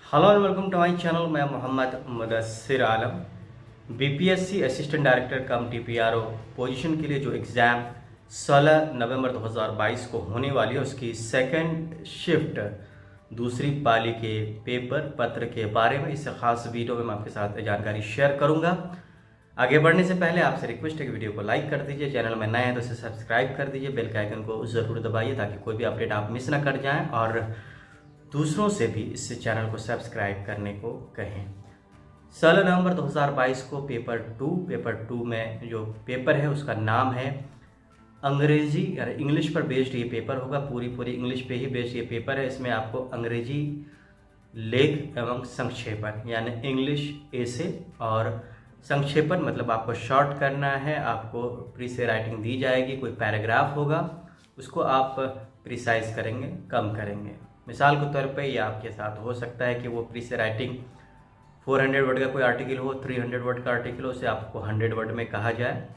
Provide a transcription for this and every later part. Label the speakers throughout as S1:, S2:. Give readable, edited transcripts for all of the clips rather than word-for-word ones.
S1: Hello and welcome to my channel. मैं Mohammad Mudassir Alam. BPSC assistant director cum TPRO position के लिए जो एग्ज़ाम 16 नवंबर 2022 को होने वाली है उसकी सेकंड शिफ्ट दूसरी पाली के पेपर पत्र के बारे में इस खास वीडियो में मैं आपके साथ जानकारी शेयर करूंगा। आगे बढ़ने से पहले आपसे रिक्वेस्ट है कि वीडियो को लाइक कर दीजिए, चैनल में नए हैं तो इसे सब्सक्राइब कर दीजिए, बेल के आइकन को ज़रूर दबाइए ताकि कोई भी अपडेट आप मिस ना कर जाएं और दूसरों से भी इस चैनल को सब्सक्राइब करने को कहें। 16 नवंबर 2022 को पेपर टू में जो पेपर है उसका नाम है अंग्रेजी या इंग्लिश पर बेस्ड ये पेपर होगा। पूरी इंग्लिश पे ही बेस्ड ये पेपर है। इसमें आपको अंग्रेजी लेख एवं संक्षेपण यानी इंग्लिश एसे और संक्षेपण मतलब आपको शॉर्ट करना है। आपको प्री से राइटिंग दी जाएगी, कोई पैराग्राफ होगा उसको आप प्रिसाइज करेंगे, कम करेंगे। मिसाल के तौर पे ये आपके साथ हो सकता है कि वो प्री से राइटिंग 400 वर्ड का कोई आर्टिकल हो, 300 वर्ड का आर्टिकल हो, उसे आपको 100 वर्ड में कहा जाए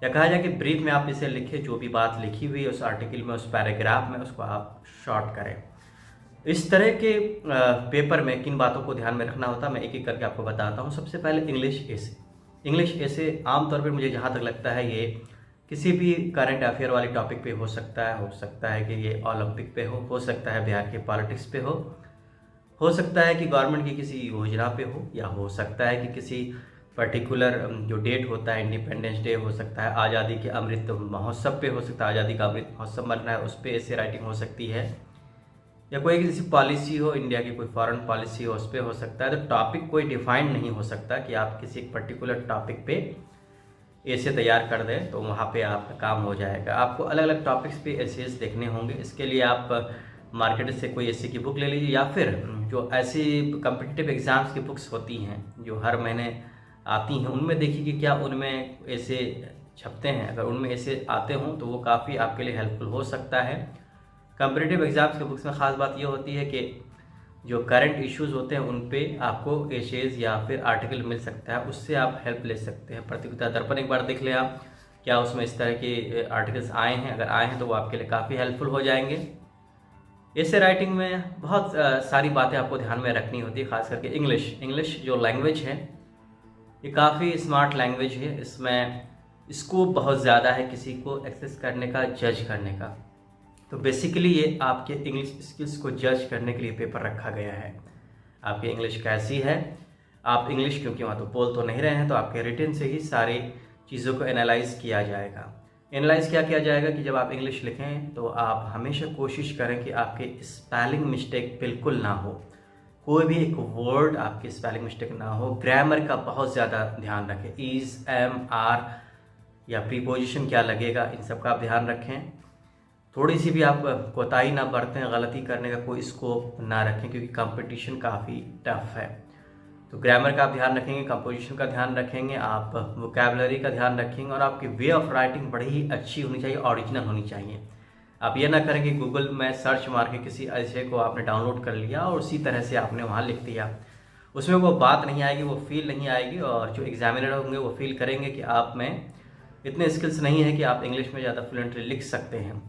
S1: या कहा जाए कि ब्रीफ में आप इसे लिखें, जो भी बात लिखी हुई है उस आर्टिकल में, उस पैराग्राफ में, उसको आप शॉर्ट करें। इस तरह के पेपर में किन बातों को ध्यान में रखना होता है मैं एक एक करके आपको बताता हूँ। सबसे पहले इंग्लिश ऐसे आमतौर पर मुझे जहाँ तक लगता है ये किसी भी करंट अफेयर वाले टॉपिक पे हो सकता है कि ये ओलंपिक पे हो सकता है बिहार के पॉलिटिक्स पे हो सकता है कि गवर्नमेंट की किसी योजना पे हो, या हो सकता है कि किसी पर्टिकुलर जो डेट होता है इंडिपेंडेंस डे, हो सकता है आज़ादी के अमृत महोत्सव पे, हो सकता है आज़ादी का अमृत महोत्सव मन रहा है उस पर ऐसे राइटिंग हो सकती है, या कोई किसी पॉलिसी हो, इंडिया की कोई फॉरेन पॉलिसी हो उस पर हो सकता है। तो टॉपिक कोई डिफाइंड नहीं हो सकता कि आप किसी एक पर्टिकुलर टॉपिक पे ऐसे तैयार कर दें तो वहाँ पे आपका काम हो जाएगा। आपको अलग अलग टॉपिक्स पे एसेस देखने होंगे। इसके लिए आप मार्केट से कोई ऐसे की बुक ले लीजिए या फिर जो ऐसी कम्पिटिटिव एग्ज़ाम्स की बुक्स होती हैं जो हर महीने आती हैं उनमें देखिए कि क्या उनमें ऐसे छपते हैं। अगर उनमें ऐसे आते हों तो वो काफ़ी आपके लिए हेल्पफुल हो सकता है। कम्पिटिटिव एग्ज़ाम्स के बुक्स में ख़ास बात ये होती है कि जो करंट इश्यूज़ होते हैं उन पे आपको एसेज या फिर आर्टिकल मिल सकता है, उससे आप हेल्प ले सकते हैं। प्रतियोगिता दर्पण एक बार देख लें आप, क्या उसमें इस तरह के आर्टिकल्स आए हैं। अगर आए हैं तो वो आपके लिए काफ़ी हेल्पफुल हो जाएंगे। ऐसे राइटिंग में बहुत सारी बातें आपको ध्यान में रखनी होती है, खास करके इंग्लिश जो लैंग्वेज है ये काफ़ी स्मार्ट लैंग्वेज है। इसमें स्कोप बहुत ज़्यादा है किसी को एक्सेस करने का, जज करने का। तो बेसिकली ये आपके इंग्लिश स्किल्स को जज करने के लिए पेपर रखा गया है। आपकी इंग्लिश कैसी है, आप इंग्लिश क्योंकि वहाँ तो बोल तो नहीं रहे हैं, तो आपके रिटन से ही सारी चीज़ों को एनालाइज किया जाएगा। एनालाइज क्या किया जाएगा कि जब आप इंग्लिश लिखें तो आप हमेशा कोशिश करें कि आपके स्पेलिंग मिस्टेक बिल्कुल ना हो, कोई भी एक वर्ड आपकी स्पेलिंग मिस्टेक ना हो। ग्रामर का बहुत ज़्यादा ध्यान रखें, इज़, एम, आर या प्रीपोजिशन क्या लगेगा, इन सब का आप ध्यान रखें। थोड़ी सी भी आप कोताही ना बरतें, गलती करने का कोई स्कोप ना रखें क्योंकि कंपटीशन काफ़ी टफ है। तो ग्रामर का आप ध्यान रखेंगे, कंपोजिशन का ध्यान रखेंगे, आप वोकैबुलरी का ध्यान रखेंगे और आपकी वे ऑफ राइटिंग बड़ी ही अच्छी होनी चाहिए, ओरिजिनल होनी चाहिए। आप ये ना करें कि गूगल में सर्च मार के किसी ऐसे को आपने डाउनलोड कर लिया और उसी तरह से आपने वहाँ लिख दिया, उसमें वो बात नहीं आएगी, वो फील नहीं आएगी और जो एग्जामिनर होंगे वो फील करेंगे कि आप में इतने स्किल्स नहीं है कि आप इंग्लिश में ज़्यादा फ्लुएंटली लिख सकते हैं।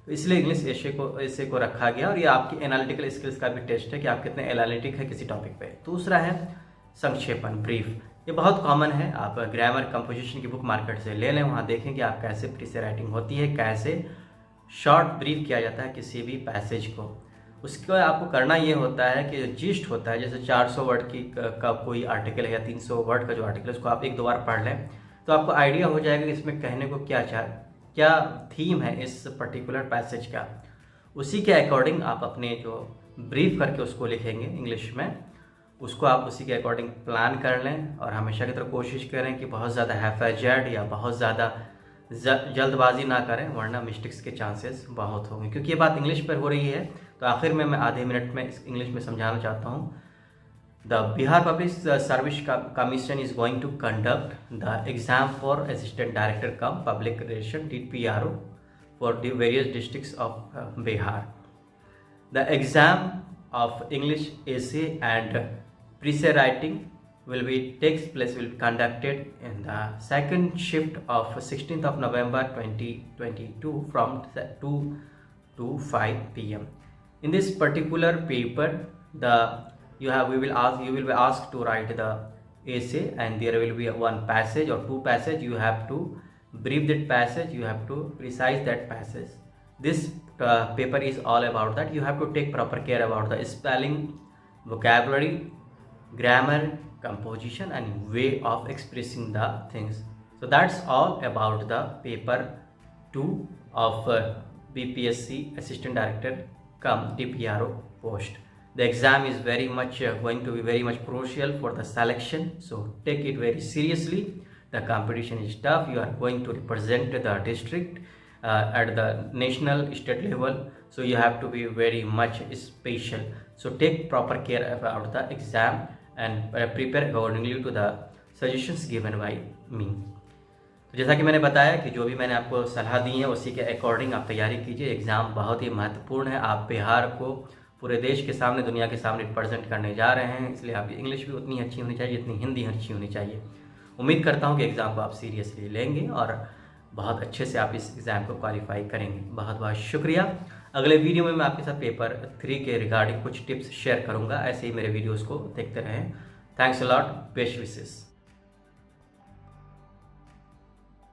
S1: तो इसलिए इंग्लिश ऐसे को रखा गया और ये आपकी एनालिटिकल स्किल्स का भी टेस्ट है कि आप कितने एनालिटिक है किसी टॉपिक पे। दूसरा है संक्षेपण, ब्रीफ। ये बहुत कॉमन है, आप ग्रामर कंपोजिशन की बुक मार्केट से ले लें, वहाँ देखें कि आप कैसे प्री से राइटिंग होती है, कैसे शॉर्ट ब्रीफ किया जाता है किसी भी पैसेज को। उसके आपको करना ये होता है कि जिस्ट होता है, जैसे 400 वर्ड की का कोई आर्टिकल है या 300 वर्ड का जो आर्टिकल है उसको आप एक दो बार पढ़ लें तो आपको आइडिया हो जाएगा कि इसमें कहने को क्या थीम है इस पर्टिकुलर पैसेज का। उसी के अकॉर्डिंग आप अपने जो ब्रीफ करके उसको लिखेंगे इंग्लिश में, उसको आप उसी के अकॉर्डिंग प्लान कर लें और हमेशा की तरह कोशिश करें कि बहुत ज़्यादा हैफेजर्ड या बहुत ज़्यादा जल्दबाजी ना करें, वरना मिस्टेक्स के चांसेस बहुत होंगे। क्योंकि ये बात इंग्लिश पर हो रही है तो आखिर में मैं आधे मिनट में इस इंग्लिश में समझाना चाहता हूँ। The Bihar public service commission is going to conduct the exam for assistant director cum public relation DPRO for the various districts of Bihar. The exam of English essay and pre-essay writing will be conducted in the second shift of 16th of November 2022 from 2 to 5 p.m. In this particular paper, the you will be asked to write the essay, and there will be one passage or two passage. You have to brief that passage, you have to precise that passage. This paper is all about that. You have to take proper care about the spelling, vocabulary, grammar, composition, and way of expressing the things. So that's all about the paper 2 of BPSC Assistant Director cum DPRO post. The exam is very much going to be very much crucial for the selection, so take it very seriously. The competition is tough. You are going to represent the district at the national, state level, so you have to be very much special. So take proper care about the exam and prepare accordingly to the suggestions given by me. तो जैसा कि मैंने बताया कि जो भी मैंने आपको सलाह दी है उसी के अकॉर्डिंग आप तैयारी कीजिए। एग्ज़ाम बहुत ही महत्वपूर्ण है। आप बिहार को पूरे देश के सामने, दुनिया के सामने रिप्रेजेंट करने जा रहे हैं, इसलिए आपकी इंग्लिश भी उतनी अच्छी होनी चाहिए जितनी हिंदी अच्छी होनी चाहिए। उम्मीद करता हूँ कि एग्ज़ाम को आप सीरियसली लेंगे और बहुत अच्छे से आप इस एग्ज़ाम को क्वालिफाई करेंगे। बहुत बहुत शुक्रिया। अगले वीडियो में मैं आपके साथ पेपर 3 के रिगार्डिंग कुछ टिप्स शेयर करूँगा। ऐसे ही मेरे वीडियोज़ को देखते रहें। Thanks a lot, best wishes.